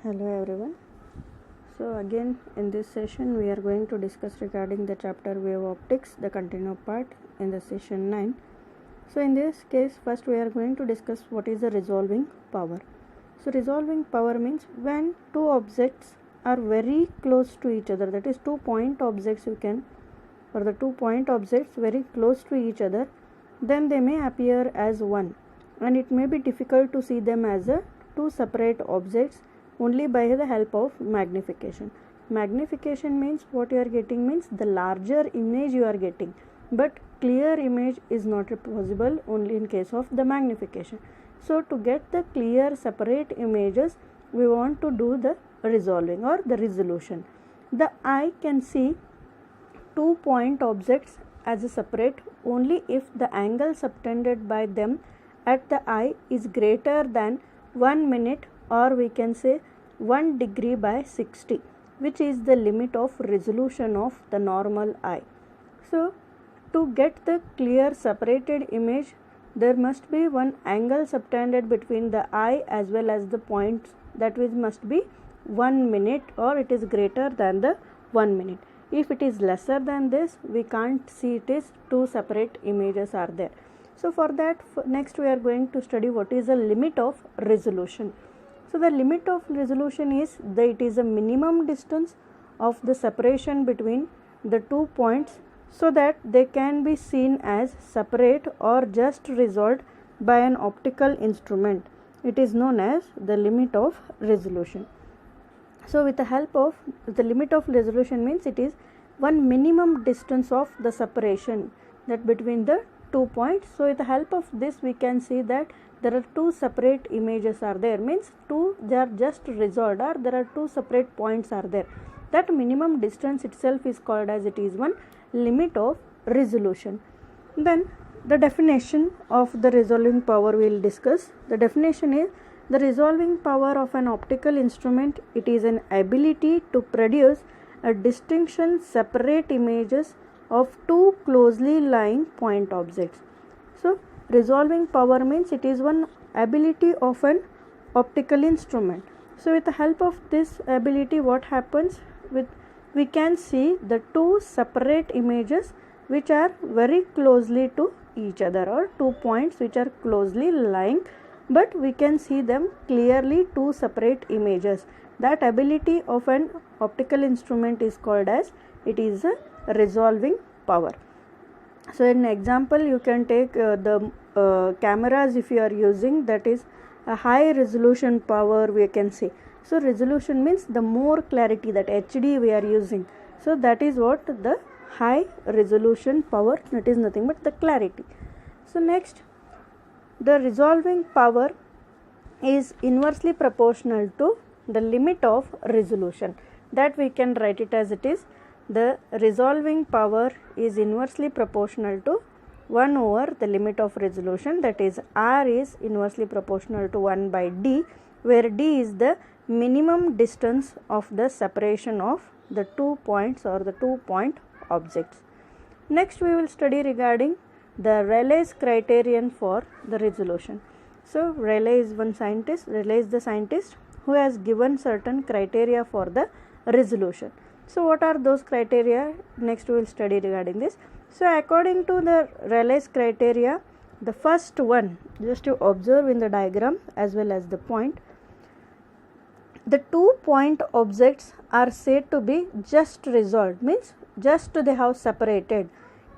Hello everyone. So again in this session we are going to discuss regarding the chapter wave optics, the continued part in the session 9. So in this case first we are going to discuss what is the resolving power. So resolving power means when two objects are very close to each other, that is 2 point objects the 2 point objects very close to each other, then they may appear as one, and it may be difficult to see them as two separate objects only by the help of magnification. Magnification means what you are getting means the larger image you are getting, but clear image is not possible only in case of the magnification. So to get the clear separate images, we want to do the resolving or the resolution. The eye can see 2 point objects as a separate only if the angle subtended by them at the eye is greater than 1 minute, or we can say 1 degree by 60, which is the limit of resolution of the normal eye. So to get the clear separated image, there must be one angle subtended between the eye as well as the points, that which must be 1 minute, or it is greater than the 1 minute. If it is lesser than this, we can't see it is two separate images are there. So for that, next we are going to study what is the limit of resolution. So the limit of resolution is that it is a minimum distance of the separation between the 2 points so that they can be seen as separate or just resolved by an optical instrument. It is known as the limit of resolution. So with the help of the limit of resolution means it is one minimum distance of the separation that between the 2 points. So with the help of this we can see that there are two separate images are there, means they are just resolved, or there are two separate points are there. That minimum distance itself is called as it is one limit of resolution. Then the definition of the resolving power we will discuss. The definition is the resolving power of an optical instrument. It is an ability to produce a distinction separate images of two closely lying point objects. So resolving power means it is one ability of an optical instrument. So with the help of this ability, what happens with we can see the two separate images which are very closely to each other, or 2 points which are closely lying, but we can see them clearly two separate images. That ability of an optical instrument is called as it is a resolving power. So in example you can take the cameras if you are using, that is a high resolution power we can see. So resolution means the more clarity, that HD we are using. So that is what the high resolution power, that is nothing but the clarity. So next, the resolving power is inversely proportional to the limit of resolution. That we can write it as it is the resolving power is inversely proportional to 1 over the limit of resolution, that is R is inversely proportional to 1 by D, where D is the minimum distance of the separation of the 2 points or the 2 point objects. Next we will study regarding the Rayleigh's criterion for the resolution. So Rayleigh is one scientist. Rayleigh is the scientist who has given certain criteria for the resolution. So what are those criteria? Next we will study regarding this. So according to the Rayleigh's criteria, the first one, just to observe in the diagram as well as the point, the 2 point objects are said to be just resolved, means just they have separated,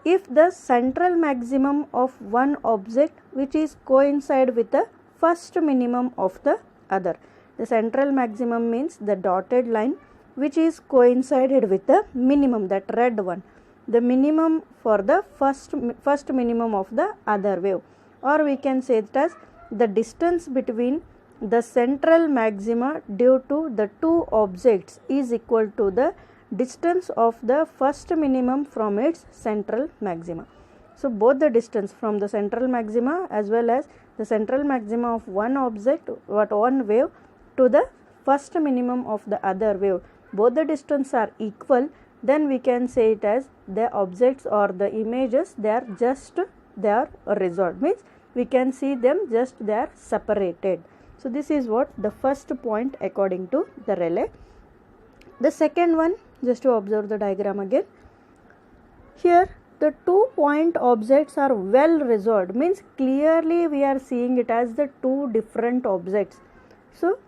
if the central maximum of one object which is coincide with the first minimum of the other. The central maximum means the dotted line which is coincided with the minimum, that red one, the minimum for the first minimum of the other wave, or we can say it as the distance between the central maxima due to the two objects is equal to the distance of the first minimum from its central maxima. So both the distance from the central maxima as well as the central maxima of one object, one wave, to the first minimum of the other wave, both the distance are equal, then we can say it as the objects or the images they are resolved, means we can see them just they are separated. So this is what the first point according to the Rayleigh. The second one, just to observe the diagram again. Here the 2-point objects are well resolved, means clearly we are seeing it as the two different objects. So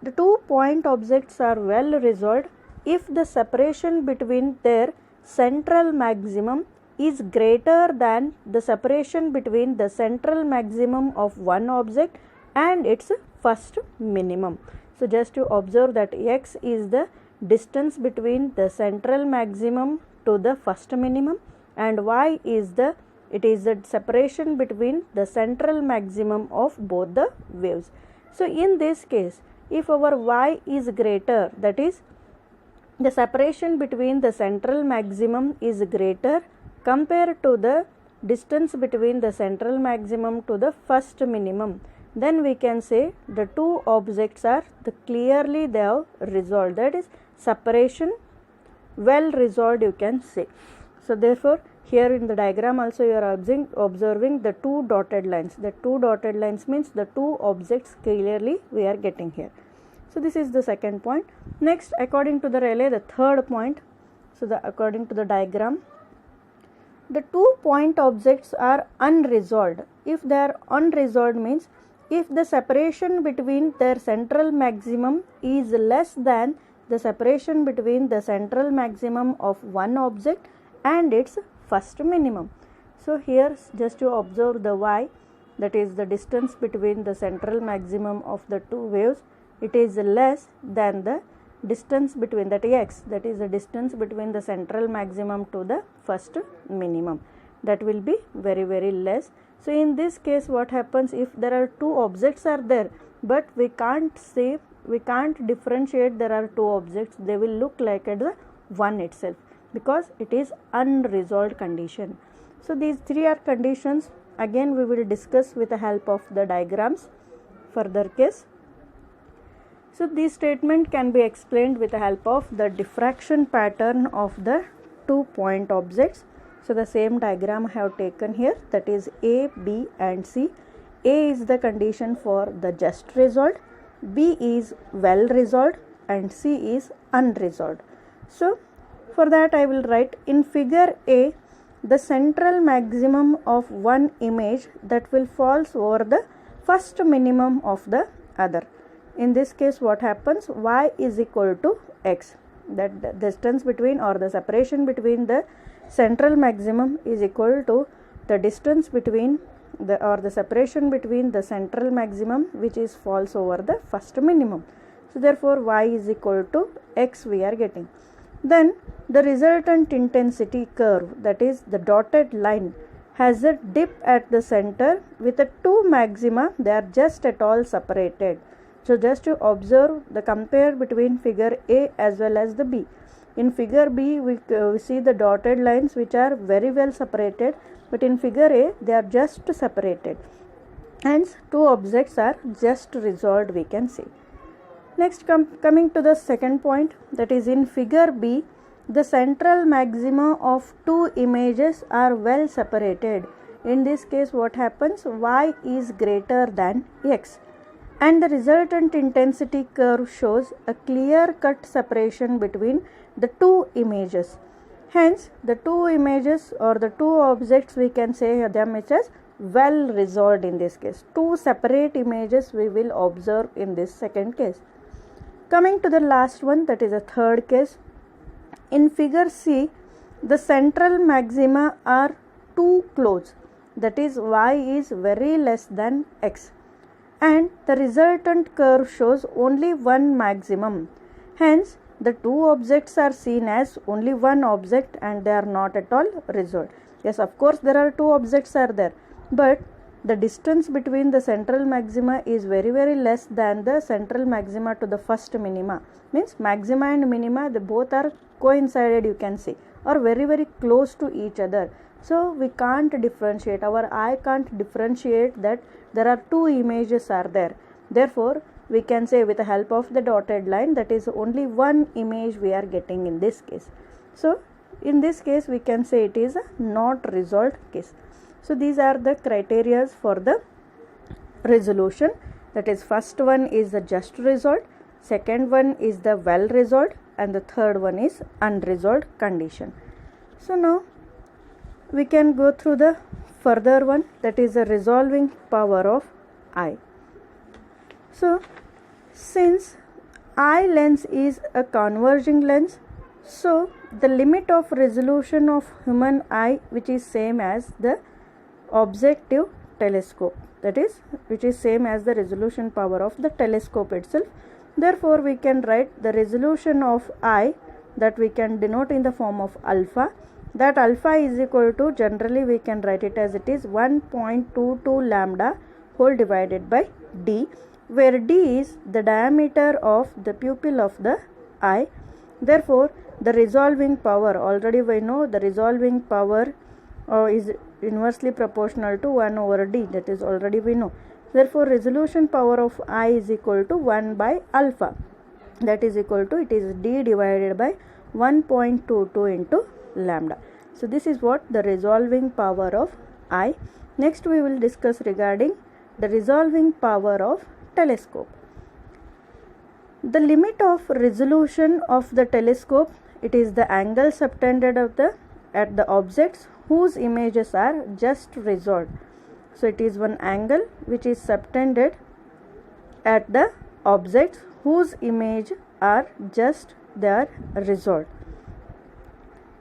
the 2-point objects are well resolved if the separation between their central maximum is greater than the separation between the central maximum of one object and its first minimum. So just to observe that x is the distance between the central maximum to the first minimum, and y is the separation between the central maximum of both the waves. So in this case, if our y is greater, that is the separation between the central maximum is greater compared to the distance between the central maximum to the first minimum, then we can say the two objects are clearly they have resolved, that is separation well resolved, you can say. So therefore here in the diagram also you are observing the two dotted lines. The two dotted lines means the two objects clearly we are getting here. So this is the second point. Next, according to the Rayleigh, the third point. So according to the diagram, the 2-point objects are unresolved. If they are unresolved means if the separation between their central maximum is less than the separation between the central maximum of one object and its first minimum. So here just to observe the y, that is the distance between the central maximum of the two waves, it is less than the distance between that x, that is the distance between the central maximum to the first minimum, that will be very less. So in this case what happens, if there are two objects are there but we can't differentiate there are two objects, they will look like the one itself because it is unresolved condition. So these three are conditions. Again we will discuss with the help of the diagrams further case. So this statement can be explained with the help of the diffraction pattern of the 2-point objects. So the same diagram I have taken here, that is A, B and C. A is the condition for the just resolved, B is well resolved and C is unresolved. So for that I will write in figure A the central maximum of one image that will falls over the first minimum of the other. In this case what happens, y is equal to x, that the distance between or the separation between the central maximum is equal to the distance between the separation between the central maximum which is falls over the first minimum. So therefore y is equal to x we are getting. Then the resultant intensity curve, that is the dotted line, has a dip at the center with the two maxima, they are just at all separated. So just to observe the compare between figure A as well as the B. In figure B we see the dotted lines which are very well separated, but in figure A they are just separated. Hence two objects are just resolved, we can say. Next coming to the second point, that is in figure B the central maxima of two images are well separated. In this case what happens, y is greater than x, and the resultant intensity curve shows a clear cut separation between the two images. Hence the two images or the two objects we can say them as well resolved. In this case two separate images we will observe in this second case. Coming to the last one, that is a third case. In figure C the central maxima are too close, that is y is very less than x, and the resultant curve shows only one maximum. Hence the two objects are seen as only one object and they are not at all resolved. Yes, of course there are two objects are there, but the distance between the central maxima is very less than the central maxima to the first minima. Means maxima and minima, they both are coincided, you can say, or very close to each other. So we can't differentiate, our eye can't differentiate that there are two images are there. Therefore we can say with the help of the dotted line that is only one image we are getting in this case. So in this case we can say it is a not resolved case. So these are the criteria for the resolution. That is, first one is the just resolved, second one is the well resolved, and the third one is unresolved condition. So now we can go through the further one, that is the resolving power of eye. So since eye lens is a converging lens, so the limit of resolution of human eye, which is same as the objective telescope, that is, which is same as the resolution power of the telescope itself. Therefore we can write the resolution of eye, that we can denote in the form of alpha. That alpha is equal to, generally we can write it as it is 1.22 lambda whole divided by d, where d is the diameter of the pupil of the eye. Therefore the resolving power, already we know the resolving power is inversely proportional to 1 over d, that is already we know. Therefore resolution power of eye is equal to 1 by alpha, that is equal to, it is d divided by 1.22 into lambda. So this is what the resolving power of eye. Next we will discuss regarding the resolving power of telescope. The limit of resolution of the telescope, it is the angle subtended at the objects whose images are just resolved. So it is one angle which is subtended at the objects whose image are just resolved.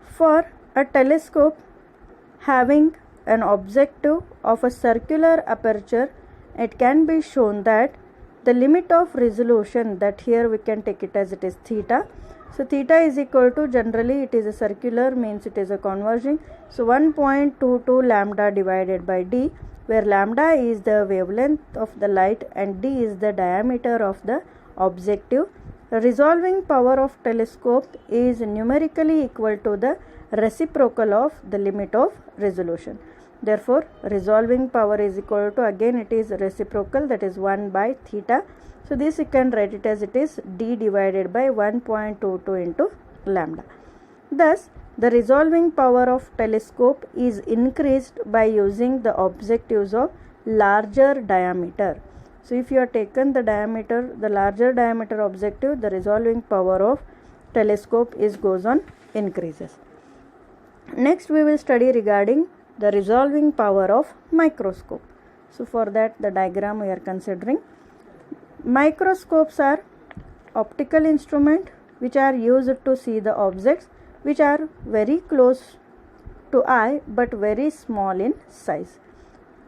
For a telescope having an objective of a circular aperture, it can be shown that the limit of resolution, that here we can take it as it is theta. So theta is equal to, generally it is a circular, means it is a converging. So 1.22 lambda divided by d, where lambda is the wavelength of the light and d is the diameter of the objective. The resolving power of telescope is numerically equal to the reciprocal of the limit of resolution. Therefore resolving power is equal to, again it is reciprocal, that is 1 by theta. So this you can write it as it is d divided by 1.22 into lambda. Thus the resolving power of telescope is increased by using the objectives of larger diameter. So if you have taken the diameter, the larger diameter objective, the resolving power of telescope goes on increases. Next we will study regarding the resolving power of microscope. So for that the diagram we are considering. Microscopes are optical instruments which are used to see the objects which are very close to eye but very small in size.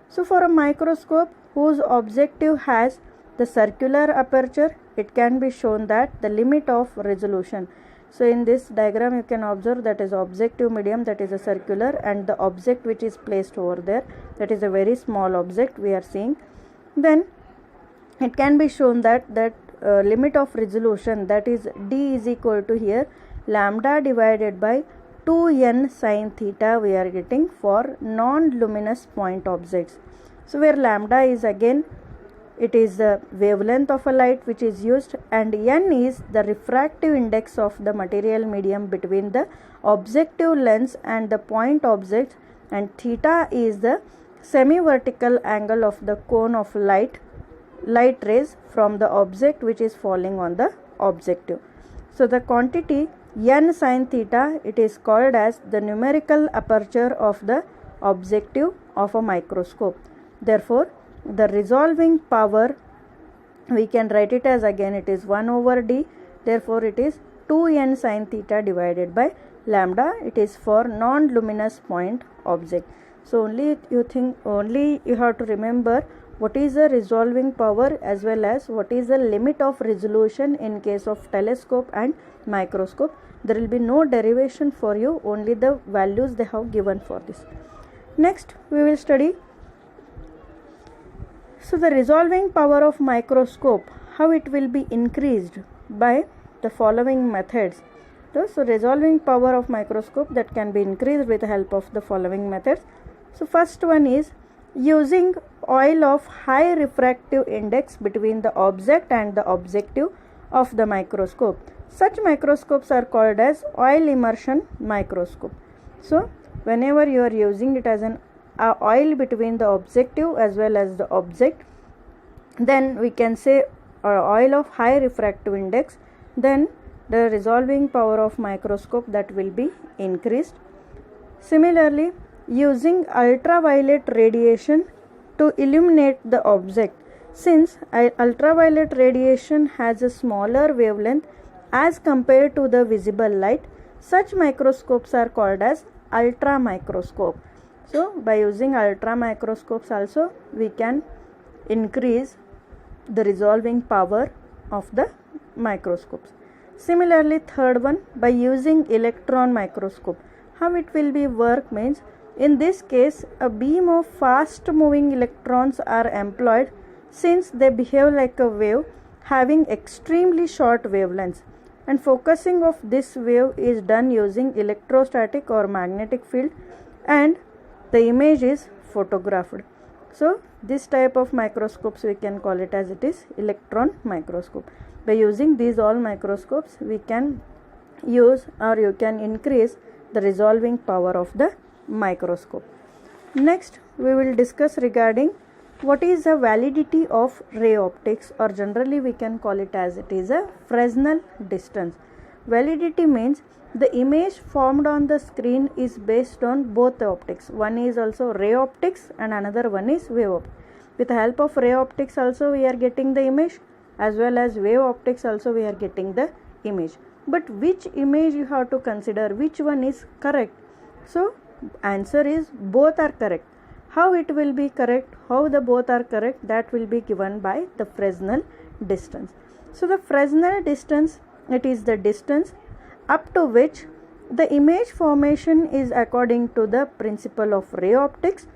So for a microscope whose objective has the circular aperture, it can be shown that the limit of resolution. So in this diagram you can observe that is objective medium, that is a circular, and the object which is placed over there, that is a very small object we are seeing. Then it can be shown that limit of resolution, that is d is equal to here lambda divided by 2n sin theta we are getting for non-luminous point objects. So where lambda is, again it is the wavelength of a light which is used, and n is the refractive index of the material medium between the objective lens and the point object, and theta is the semi-vertical angle of the cone of light rays from the object which is falling on the objective. So the quantity n sin theta, it is called as the numerical aperture of the objective of a microscope. Therefore the resolving power, we can write it as, again it is 1 over d, therefore it is 2n sin theta divided by lambda, it is for non-luminous point object. So only you have to remember what is the resolving power as well as what is the limit of resolution in case of telescope and microscope. There will be no derivation for you, only the values they have given for this. Next we will study, so the resolving power of microscope, how it will be increased by the following methods. So resolving power of microscope that can be increased with the help of the following methods. So first one is using oil of high refractive index between the object and the objective of the microscope. Such microscopes are called as oil immersion microscope. So whenever you are using it as an oil between the objective as well as the object, then we can say oil of high refractive index, then the resolving power of microscope that will be increased. Similarly, using ultraviolet radiation to illuminate the object, since ultraviolet radiation has a smaller wavelength as compared to the visible light, such microscopes are called as ultra microscope. So by using ultra microscopes also we can increase the resolving power of the microscopes. Similarly, third one, by using electron microscope. How it will be work means, in this case a beam of fast moving electrons are employed, since they behave like a wave having extremely short wavelengths, and focusing of this wave is done using electrostatic or magnetic field, and the image is photographed. So this type of microscopes we can call it as it is electron microscope. By using these all microscopes we can use or you can increase the resolving power of the microscope. Next we will discuss regarding what is the validity of ray optics, or generally we can call it as it is a Fresnel distance. Validity means the image formed on the screen is based on both the optics. One is also ray optics and another one is wave optics. With the help of ray optics also we are getting the image, as well as wave optics also we are getting the image. But which image you have to consider, which one is correct? So answer is both are correct. How it will be correct, how the both are correct, that will be given by the Fresnel distance. So the Fresnel distance, it is the distance up to which the image formation is according to the principle of ray optics,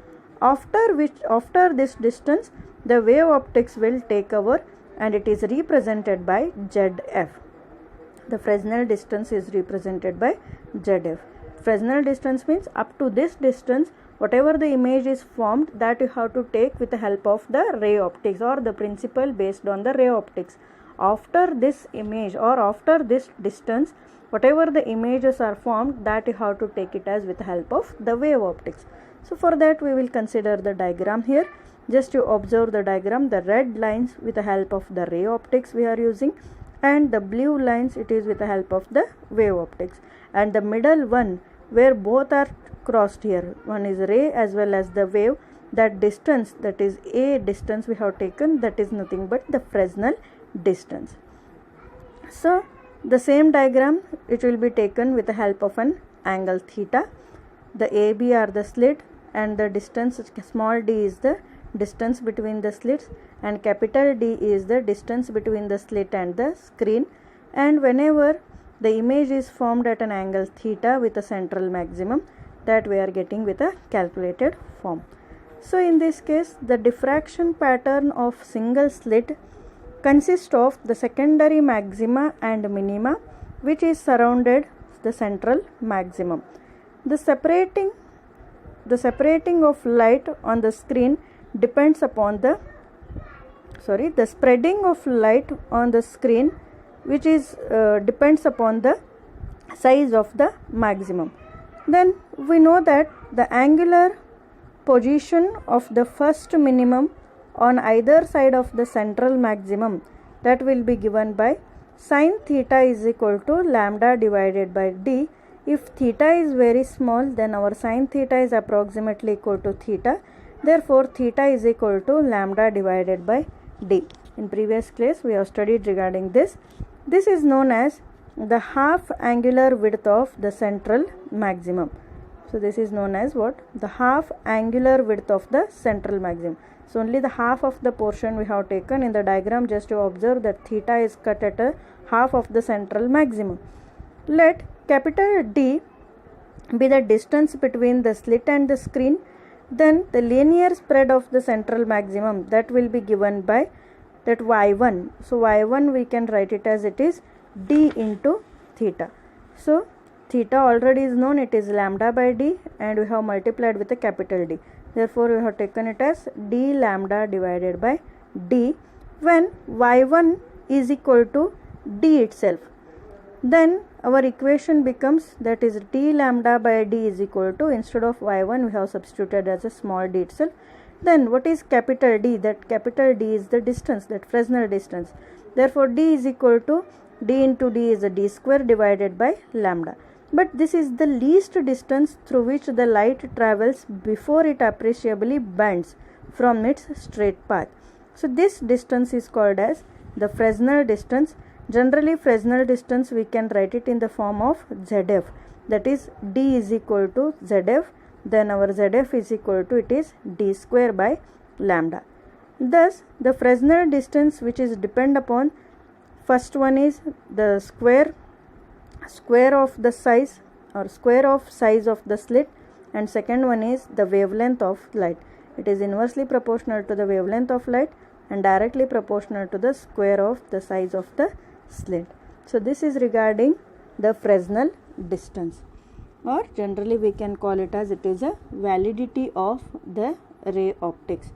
after this distance the wave optics will take over, and it is represented by ZF. The Fresnel distance is represented by ZF. Fresnel distance means up to this distance whatever the image is formed, that you have to take with the help of the ray optics or the principle based on the ray optics. After this image or after this distance, whatever the images are formed, that you have to take it as with the help of the wave optics. So for that we will consider the diagram here. Just to observe the diagram, the red lines with the help of the ray optics we are using, and the blue lines it is with the help of the wave optics, and the middle one where both are crossed here, one is ray as well as the wave, that distance, that is a distance we have taken, that is nothing but the Fresnel distance. So the same diagram it will be taken with the help of an angle theta. The AB are the slit, and the distance small d is the distance between the slits, and capital D is the distance between the slit and the screen. And whenever the image is formed at an angle theta with a central maximum, that we are getting with a calculated form. So in this case the diffraction pattern of single slit consists of the secondary maxima and minima, which is surrounded the central maximum. The separating of light on the screen depends upon the spreading of light on the screen, which is depends upon the size of the maximum. Then we know that the angular position of the first minimum on either side of the central maximum, that will be given by sin theta is equal to lambda divided by d. If theta is very small, then our sin theta is approximately equal to theta. Therefore theta is equal to lambda divided by d. In previous class we have studied regarding this. This is known as the half angular width of the central maximum. So this is known as what? The half angular width of the central maximum. So only the half of the portion we have taken in the diagram, just to observe that theta is cut at a half of the central maximum. Let capital D be the distance between the slit and the screen. Then the linear spread of the central maximum, that will be given by that y1. So y1 we can write it as it is d into theta. So theta already is known, it is lambda by d, and we have multiplied with a capital D. Therefore we have taken it as d lambda divided by d when y1 is equal to d itself. Then our equation becomes, that is d lambda by d is equal to, instead of y1 we have substituted as a small d itself, Then what is capital D? That capital D is the distance, that Fresnel distance. Therefore D is equal to D into D is a D square divided by lambda. But this is the least distance through which the light travels before it appreciably bends from its straight path. So this distance is called as the Fresnel distance. Generally Fresnel distance we can write it in the form of ZF, that is D is equal to ZF, then our ZF is equal to, it is D square by lambda. Thus the Fresnel distance which is depend upon, first one is the square of the size or square of size of the slit, and second one is the wavelength of light. It is inversely proportional to the wavelength of light and directly proportional to the square of the size of the slit. So this is regarding the Fresnel distance, or generally we can call it as, it is a validity of the ray optics.